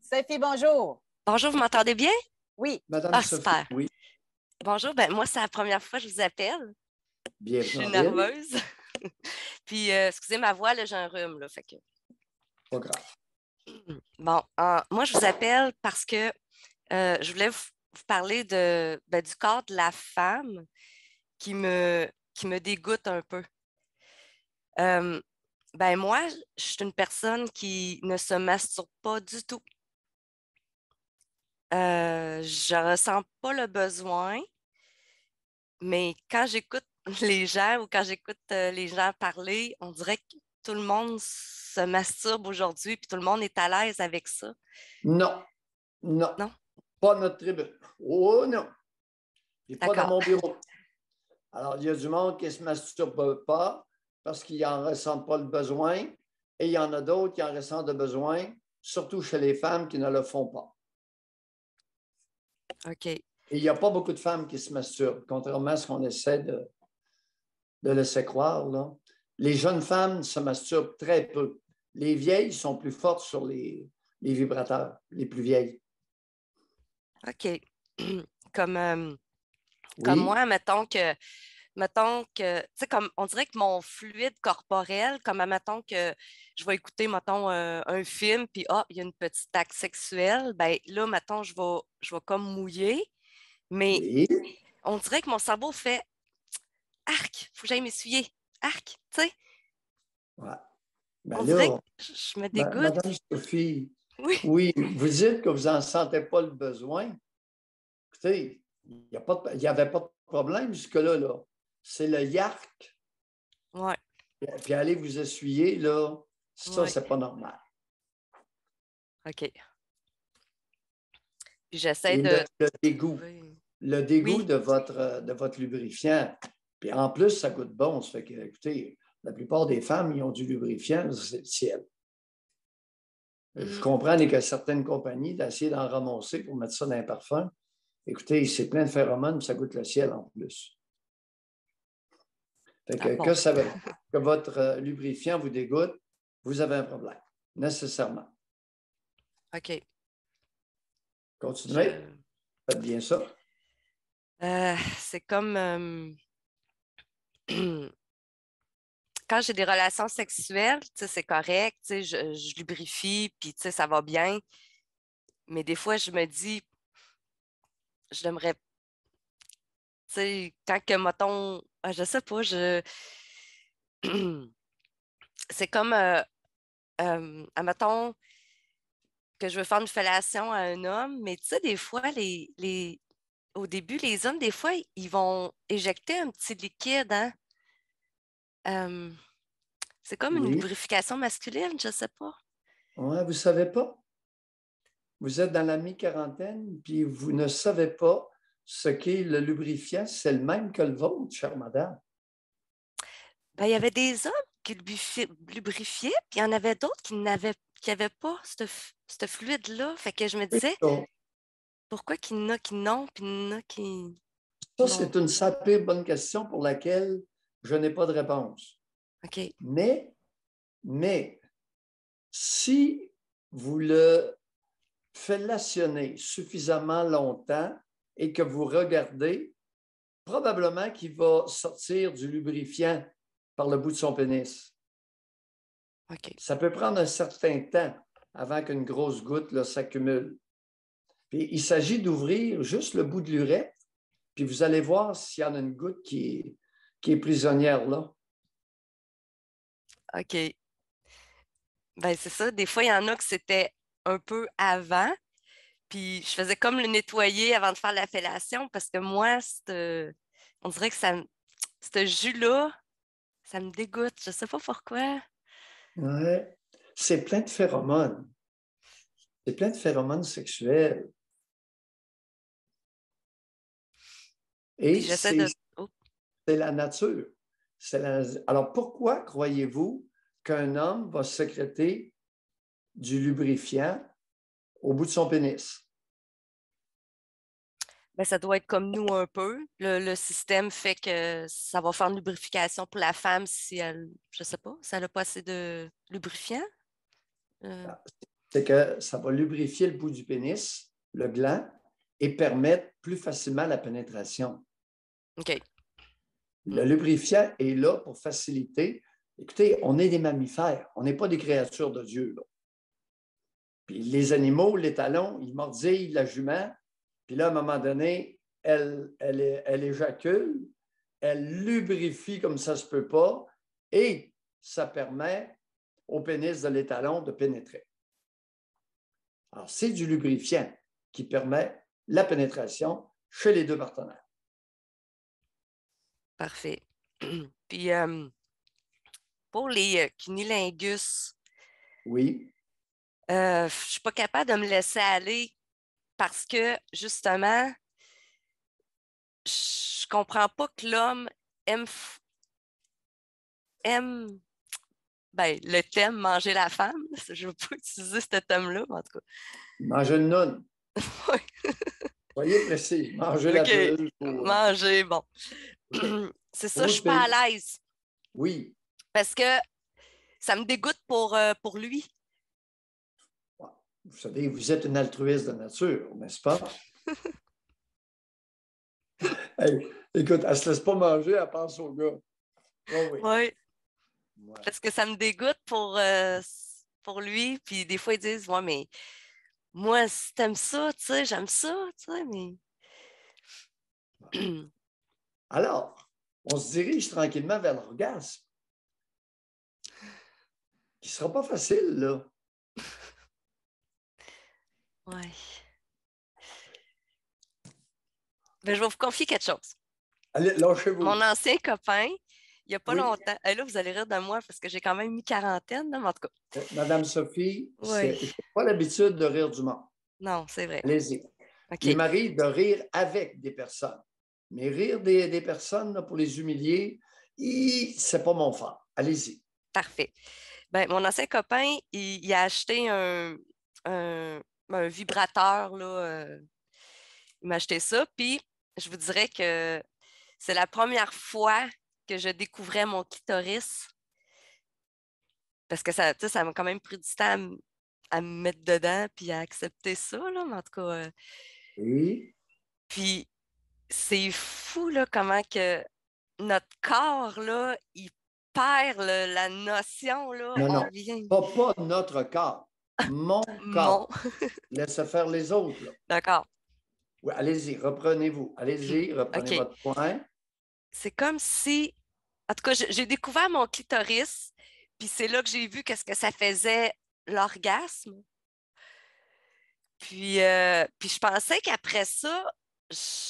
Sophie, bonjour. Bonjour, vous m'entendez bien? Oui, Madame Ah, Sophie, super. oui, Bonjour, moi, c'est la première fois que je vous appelle. Je bienvenue suis en ville, nerveuse. Puis, excusez ma voix, là, j'ai un rhume, là, fait que... pas grave. Bon, moi, je vous appelle parce que je voulais vous parler du corps de la femme qui me dégoûte un peu. Euh, moi, je suis une personne qui ne se masturbe pas du tout. Je ressens pas le besoin. Mais quand j'écoute les gens ou quand j'écoute les gens parler, on dirait que tout le monde se masturbe aujourd'hui, puis tout le monde est à l'aise avec ça. Non, non, Non? pas notre tribune. Oh non, et pas dans D'accord. mon bureau. Alors, il y a du monde qui ne se masturbe pas parce qu'ils n'en ressentent pas le besoin et il y en a d'autres qui en ressentent le besoin, surtout chez les femmes qui ne le font pas. OK. Et il n'y a pas beaucoup de femmes qui se masturbent, contrairement à ce qu'on essaie de laisser croire, là. Les jeunes femmes se masturbent très peu. Les vieilles sont plus fortes sur les vibrateurs, les plus vieilles. OK. Comme, comme Oui, moi, mettons que, tu sais, comme on dirait que mon fluide corporel, comme mettons que je vais écouter, mettons, un film, puis il y a une petite acte sexuelle, ben là, mettons, je vais comme mouiller, mais oui. on dirait que mon cerveau fait arc, faut que j'aille m'essuyer. Arc, tu sais. Ouais. On Ben dirait que là, je me dégoûte. Madame Sophie, Oui. oui, vous dites que vous n'en sentez pas le besoin. Écoutez, il n'y avait pas de problème jusque-là. Là. C'est le yark, Ouais, puis aller vous essuyer, là, ça, ouais. c'est pas normal. OK. Puis j'essaie Et de le dégoût, trouver. le dégoût Oui. de votre lubrifiant, puis en plus, ça goûte bon. Ça fait que, écoutez, la plupart des femmes, ils ont du lubrifiant, c'est le ciel. Je Mm. comprends que certaines compagnies d'essayer d'en ramasser pour mettre ça dans un parfum. Écoutez, c'est plein de phéromones, ça goûte le ciel en plus. Fait Ah que bon. ça veut que votre lubrifiant vous dégoûte, vous avez un problème, nécessairement. OK. Continuez, Je... faites bien ça. C'est comme quand j'ai des relations sexuelles, tu sais, c'est correct, tu sais, je lubrifie, puis tu sais, ça va bien. Mais des fois, je me dis, j'aimerais, tu sais, quand que, mettons, je sais pas, c'est comme, admettons, que je veux faire une fellation à un homme, mais tu sais, des fois, au début, les hommes, des fois, ils vont éjecter un petit liquide, hein? Euh, c'est comme une Oui. lubrification masculine, je sais pas. Ouais, vous ne savez pas? Vous êtes dans la mi-quarantaine, puis vous ne savez pas ce qu'est le lubrifiant. C'est le même que le vôtre, chère madame. Il y avait des hommes qui lubrifiaient, puis il y en avait d'autres qui n'avaient pas ce fluide-là. Fait que je me disais, Donc, pourquoi qu'il y en a qui n'ont, puis il y en a qui ça, non. c'est une sacrée bonne question pour laquelle je n'ai pas de réponse. OK. Mais, si vous le fellationnez suffisamment longtemps et que vous regardez, probablement qu'il va sortir du lubrifiant par le bout de son pénis. OK. Ça peut prendre un certain temps avant qu'une grosse goutte là, s'accumule. Puis, il s'agit d'ouvrir juste le bout de l'urètre, puis vous allez voir s'il y en a une goutte qui est prisonnière là. OK. C'est ça. Des fois, il y en a que c'était un peu avant, puis je faisais comme le nettoyer avant de faire la fellation parce que moi, on dirait que ce jus-là, ça me dégoûte. Je sais pas pourquoi. Ouais. C'est plein de phéromones. C'est plein de phéromones sexuels. Puis Et j'essaie c'est de. Oh. la nature. Alors, pourquoi croyez-vous qu'un homme va sécréter du lubrifiant au bout de son pénis? Ça doit être comme nous un peu. Le système fait que ça va faire une lubrification pour la femme si elle, je sais pas, si elle n'a pas assez de lubrifiant. Euh, c'est que ça va lubrifier le bout du pénis, le gland, et permettre plus facilement la pénétration. OK. Le lubrifiant est là pour faciliter. Écoutez, on est des mammifères, on n'est pas des créatures de Dieu, là. Puis les animaux, les talons, ils mordillent la jument, puis là, à un moment donné, elle éjacule, elle lubrifie comme ça ne se peut pas, et ça permet au pénis de l'étalon de pénétrer. Alors, c'est du lubrifiant qui permet la pénétration chez les deux partenaires. Parfait. Puis, pour les cunnilingus, Oui. je ne suis pas capable de me laisser aller parce que, justement, je comprends pas que l'homme aime ben, le thème manger la femme. Je ne veux pas utiliser ce thème-là, mais en tout cas. Manger une noune. Ouais. Soyez précis. Manger la OK. bulle. Manger, bon. Okay. C'est ça, je Pour ne suis pas à l'aise. Oui. Parce que ça me dégoûte pour lui. Vous savez, vous êtes une altruiste de nature, n'est-ce pas? Hey, écoute, elle ne se laisse pas manger, elle pense au gars. Oh, oui. Oui. Ouais. Parce que ça me dégoûte pour lui. Puis des fois, ils disent, ouais, mais moi, si t'aimes ça, tu sais, j'aime ça, tu sais, mais. Alors, on se dirige tranquillement vers l'orgasme, qui ne sera pas facile, là. Ouais. Ben, je vais vous confier quelque chose. Allez, lâchez-vous. Mon ancien copain, il n'y a pas Oui. longtemps. Là, vous allez rire de moi parce que j'ai quand même mis quarantaine, là, mais en tout cas. Madame Sophie, je Oui. n'ai pas l'habitude de rire du monde. Non, c'est vrai. Allez-y. OK. Il m'arrive de rire avec des personnes. Mais rire des personnes là, pour les humilier, ce n'est pas mon fort. Allez-y. Parfait. Ben, mon ancien copain, il a acheté un vibrateur, là. Il m'a acheté ça, puis je vous dirais que c'est la première fois que je découvrais mon clitoris. Parce que ça, tu sais, ça m'a quand même pris du temps à me mettre dedans puis à accepter ça, là, mais en tout cas. Oui. Puis c'est fou, là, comment que notre corps, là, il perd la notion, là. Non, On non. revient. Pas notre corps. Mon Mon. corps. Laissez faire les autres, là. D'accord. Oui, allez-y, reprenez-vous. Allez-y, reprenez OK. votre point. C'est comme si. En tout cas, j'ai découvert mon clitoris, puis c'est là que j'ai vu qu'est-ce que ça faisait l'orgasme. Puis je pensais qu'après ça,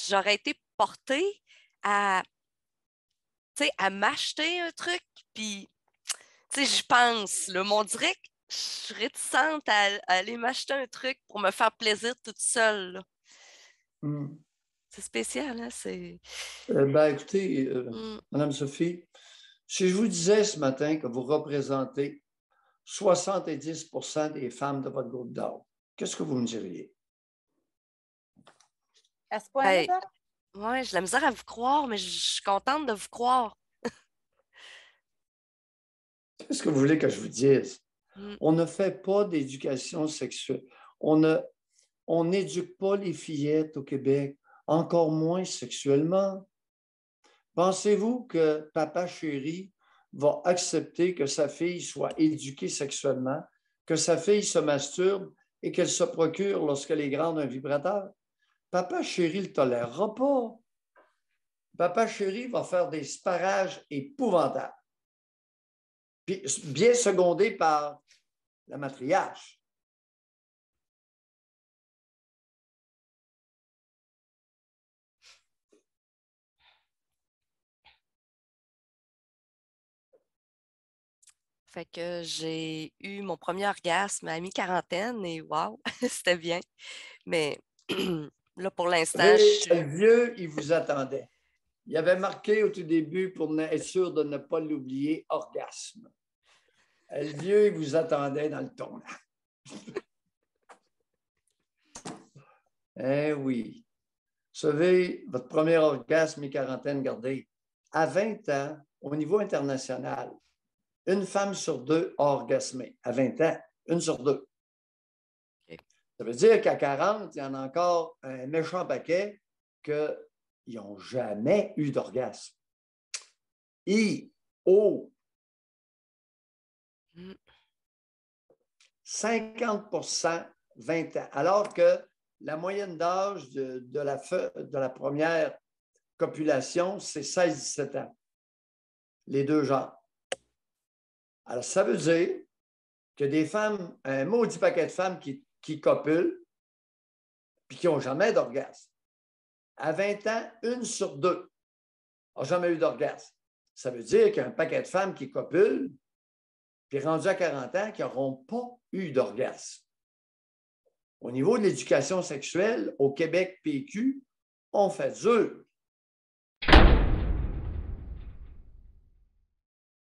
j'aurais été portée à, tu sais, à m'acheter un truc. Puis, tu sais, je pense, là, mais on dirait que je suis réticente à aller m'acheter un truc pour me faire plaisir toute seule, là. Hmm. C'est spécial, hein? C'est. Ben, écoutez, Mm. Madame Sophie, si je vous disais ce matin que vous représentez 70% des femmes de votre groupe d'âge, qu'est-ce que vous me diriez? À ce point-là, Ben, Doc? ouais, j'ai de la misère à vous croire, mais je suis contente de vous croire. Qu'est-ce que vous voulez que je vous dise? Mm. On ne fait pas d'éducation sexuelle. On n'éduque pas les fillettes au Québec, encore moins sexuellement. Pensez-vous que papa chéri va accepter que sa fille soit éduquée sexuellement, que sa fille se masturbe et qu'elle se procure, lorsqu'elle est grande, un vibrateur? Papa chéri ne le tolérera pas. Papa chéri va faire des sparages épouvantables, puis bien secondé par la matriarche. Fait que j'ai eu mon premier orgasme à mi-quarantaine et waouh, c'était bien. Mais là, pour Vous l'instant, je savez, le suis. vieux, il vous attendait. Il avait marqué au tout début, pour être sûr de ne pas l'oublier, orgasme. Le vieux, il vous attendait dans le tournant. Eh oui. Vous savez, votre premier orgasme et quarantaine, regardez, à 20 ans, au niveau international, une femme sur deux a orgasmé. À 20 ans, une sur deux. Ça veut dire qu'à 40, il y en a encore un méchant paquet qu'ils n'ont jamais eu d'orgasme. I-O. 50%, 20 ans. Alors que la moyenne d'âge de la première copulation, c'est 16-17 ans. Les deux genres. Alors, ça veut dire que des femmes, un maudit paquet de femmes qui copulent puis qui n'ont jamais d'orgasme. À 20 ans, 1 sur 2 n'a jamais eu d'orgasme. Ça veut dire qu'il y a un paquet de femmes qui copulent puis rendues à 40 ans qui n'auront pas eu d'orgasme. Au niveau de l'éducation sexuelle, au Québec PQ, on fait dur.